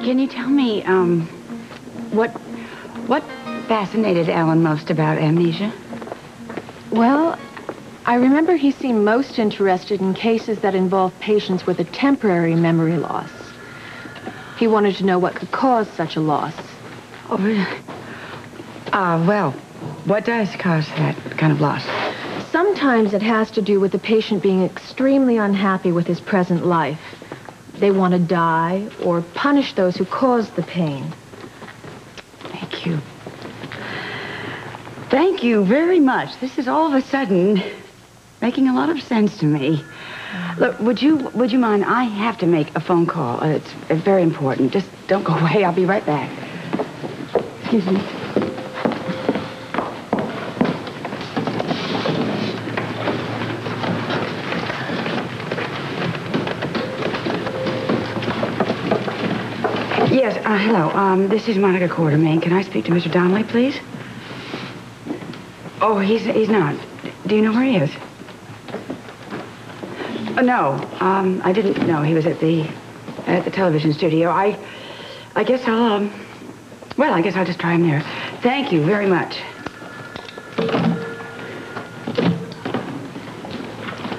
Can you tell me, what fascinated Alan most about amnesia? Well, I remember he seemed most interested in cases that involved patients with a temporary memory loss. He wanted to know what could cause such a loss. Oh, really? Well, what does cause that kind of loss? Sometimes it has to do with the patient being extremely unhappy with his present life. They want to die or punish those who caused the pain. Thank you. Thank you very much. This is all of a sudden making a lot of sense to me. Look, would you mind? I have to make a phone call. It's very important. Just don't go away. I'll be right back. Excuse me. Yes, hello. This is Monica Quartermain. Can I speak to Mr. Donnelly, please? Oh, he's not. Do you know where he is? No, I didn't know he was at the television studio. I guess I'll, well, I guess I'll just try him there. Thank you very much.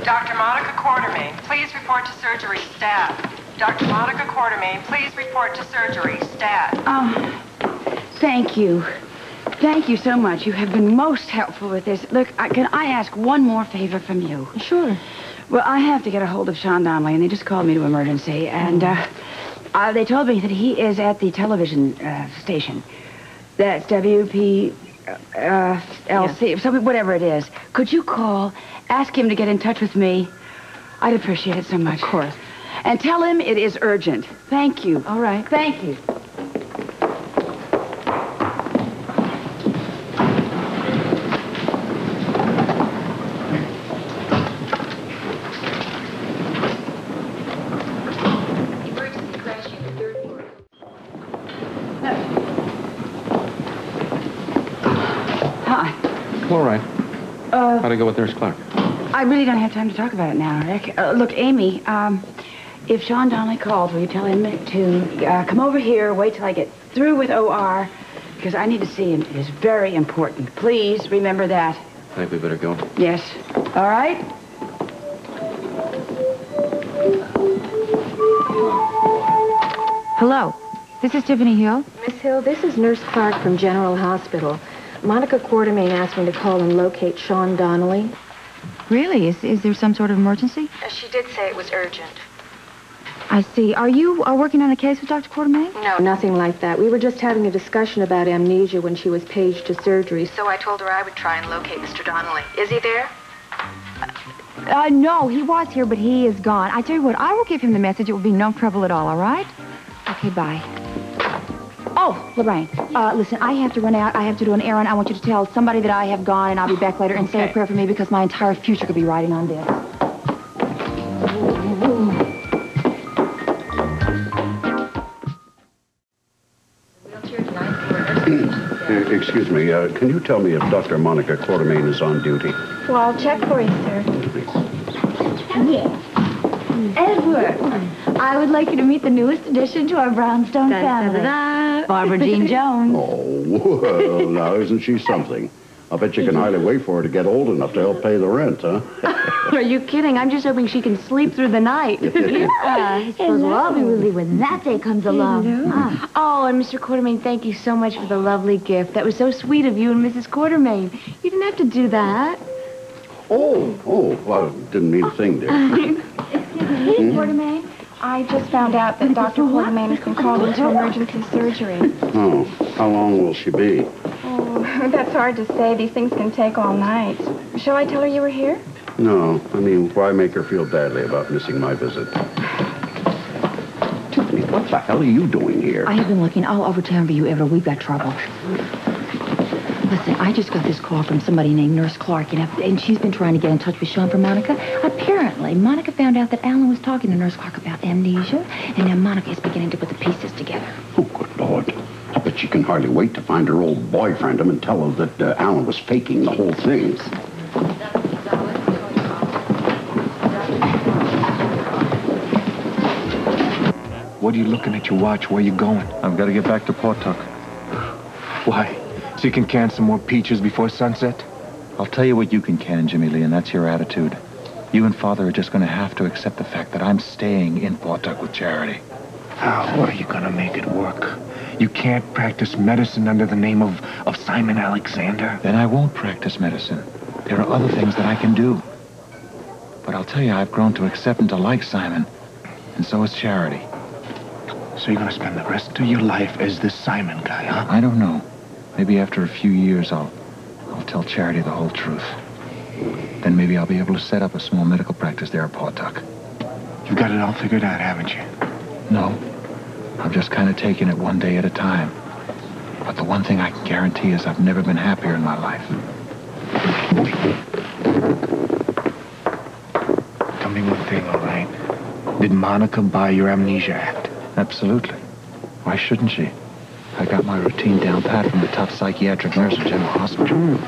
Dr. Monica Quartermain, please report to surgery staff. Dr. Monica Quartermain, please report to surgery staff. Thank you. Thank you so much. You have been most helpful with this. Look, can I ask one more favor from you? Sure. Well, I have to get a hold of Sean Donnelly, and they just called me to emergency. And they told me that he is at the television station. That's WPLC, something, whatever it is. Could you call, ask him to get in touch with me? I'd appreciate it so much. Of course. And tell him it is urgent. Thank you. All right. Thank you. All right. How'd it go with Nurse Clarke? I really don't have time to talk about it now, Rick. Look, Amy, if Sean Donnelly calls, will you tell him to come over here, wait till I get through with OR, because I need to see him. It is very important. Please remember that. I think we better go. Yes. All right? Hello. This is Tiffany Hill. Miss Hill, this is Nurse Clarke from General Hospital. Monica Quartermain asked me to call and locate Sean Donnelly. Really? Is there some sort of emergency? She did say it was urgent. I see. Are you working on a case with Dr. Quartermain? No, nothing like that. We were just having a discussion about amnesia when she was paged to surgery, so I told her I would try and locate Mr. Donnelly. Is he there? No, he was here, but he is gone. I tell you what, I will give him the message. It will be no trouble at all, all right? Okay, bye. Oh, Lorraine, listen, I have to run out. I have to do an errand. I want you to tell somebody that I have gone, and I'll be back later, and say a prayer for me, because my entire future could be riding on this. Excuse me, can you tell me if Dr. Monica Quartermain is on duty? Well, I'll check for you, sir. Yes. Edward, I would like you to meet the newest addition to our brownstone family. Barbara Jean Jones. Oh, well, now isn't she something? I bet you can hardly wait for her to get old enough to help pay the rent, huh? Are you kidding? I'm just hoping she can sleep through the night. I suppose we'll all be relieved when that day comes along. Oh, and Mr. Quartermain, thank you so much for the lovely gift. That was so sweet of you and Mrs. Quartermain. You didn't have to do that. Oh, well, didn't mean a thing, dear. Hey, Quartermain. I just found out that Dr. Quartermain has been called into emergency surgery. Oh, how long will she be? Oh, that's hard to say. These things can take all night. Shall I tell her you were here? No, I mean, why make her feel badly about missing my visit? Tiffany, what the hell are you doing here? I have been looking all over town for you, Everett. We've got trouble. Listen, I just got this call from somebody named Nurse Clarke, and she's been trying to get in touch with Sean for Monica. Apparently, Monica found out that Alan was talking to Nurse Clarke about amnesia, and now Monica is beginning to put the pieces together. Oh, good Lord. I bet she can hardly wait to find her old boyfriend and tell her that Alan was faking the whole thing. What are you looking at your watch? Where you going? I've got to get back to Pawtauck. Why? So you can can some more peaches before sunset? I'll tell you what you can can, Jimmy Lee, and that's your attitude. You and Father are just going to have to accept the fact that I'm staying in Pawtauck with Charity. How are you gonna make it work? You can't practice medicine under the name of Simon Alexander. Then I won't practice medicine. There are other things that I can do. But I'll tell you, I've grown to accept and to like Simon. And so has Charity. So you're gonna spend the rest of your life as this Simon guy, huh? I don't know. Maybe after a few years, I'll tell Charity the whole truth. Then maybe I'll be able to set up a small medical practice there at Pawtauck. You've got it all figured out, haven't you? No. I'm just kind of taking it one day at a time. But the one thing I can guarantee is I've never been happier in my life. Tell me one thing, all right? Did Monica buy your amnesia act? Absolutely. Why shouldn't she? I got my routine down pat from the top psychiatric nurse at General Hospital.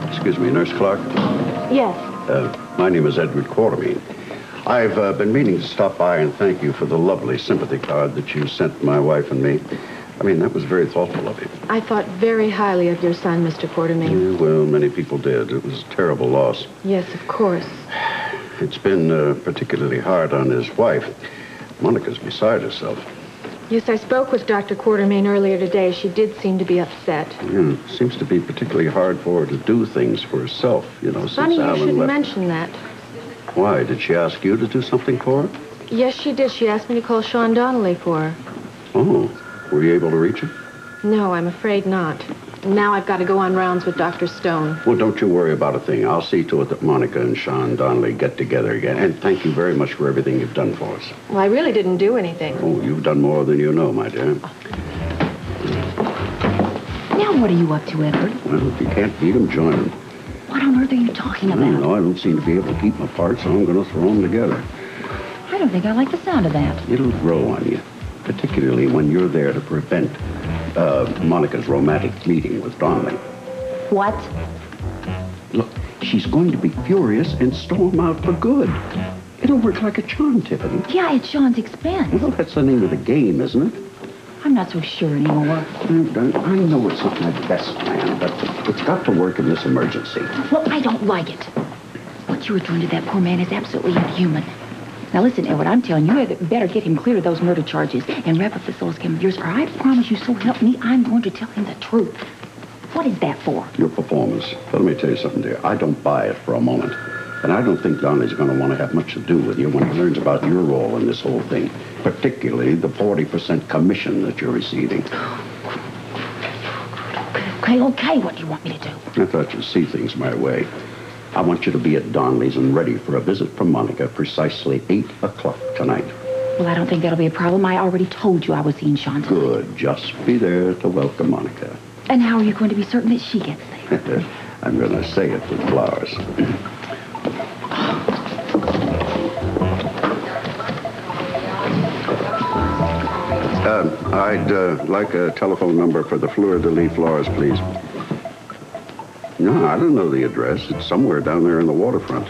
Excuse me, Nurse Clarke? Yes. My name is Edward Quartermain. I've been meaning to stop by and thank you for the lovely sympathy card that you sent my wife and me. I mean, that was very thoughtful of you. I thought very highly of your son, Mr. Quartermain. Yeah, well, many people did. It was a terrible loss. Yes, of course. It's been particularly hard on his wife. Monica's beside herself. Yes, I spoke with Dr. Quartermain earlier today. She did seem to be upset. Yeah, seems to be particularly hard for her to do things for herself, you know, since Funny, you Alan shouldn't left. mention that. Why? Did she ask you to do something for her? Yes, she did. She asked me to call Sean Donnelly for her. Oh, were you able to reach her? No, I'm afraid not. Now I've got to go on rounds with Dr. Stone. Well, don't you worry about a thing. I'll see to it that Monica and Sean Donnelly get together again. And thank you very much for everything you've done for us. Well, I really didn't do anything. Oh, you've done more than you know, my dear. Now what are you up to, Edward? Well, if you can't beat them, join them. What on earth are you talking I about? don't know. I don't seem to be able to keep them apart, so I'm going to throw them together. I don't think I like the sound of that. It'll grow on you, particularly when you're there to prevent Monica's romantic meeting with Donnelly. What? Look, she's going to be furious and storm out for good. It'll work like a charm, Tiffany. Yeah, at Sean's expense. Well, that's the name of the game, isn't it? I'm not so sure anymore. I know it's not my best plan, but it's got to work in this emergency. Well, I don't like it. What you were doing to that poor man is absolutely inhuman. Now listen, Edward, I'm telling you, you better get him clear of those murder charges and wrap up this little scam of yours, or I promise you, so help me, I'm going to tell him the truth. What is that for? Your performance. But let me tell you something, dear. I don't buy it for a moment. And I don't think Donnelly's going to want to have much to do with you when he learns about your role in this whole thing, particularly the 40% commission that you're receiving. Okay, what do you want me to do? I thought you'd see things my way. I want you to be at Donnelly's and ready for a visit from Monica precisely 8 o'clock tonight. Well, I don't think that'll be a problem. I already told you I was seeing Sean tonight. Good. Just be there to welcome Monica. And how are you going to be certain that she gets there? I'm going to say it with flowers. I'd like a telephone number for the fleur-de-lis flowers, please. No, I don't know the address. It's somewhere down there in the waterfront.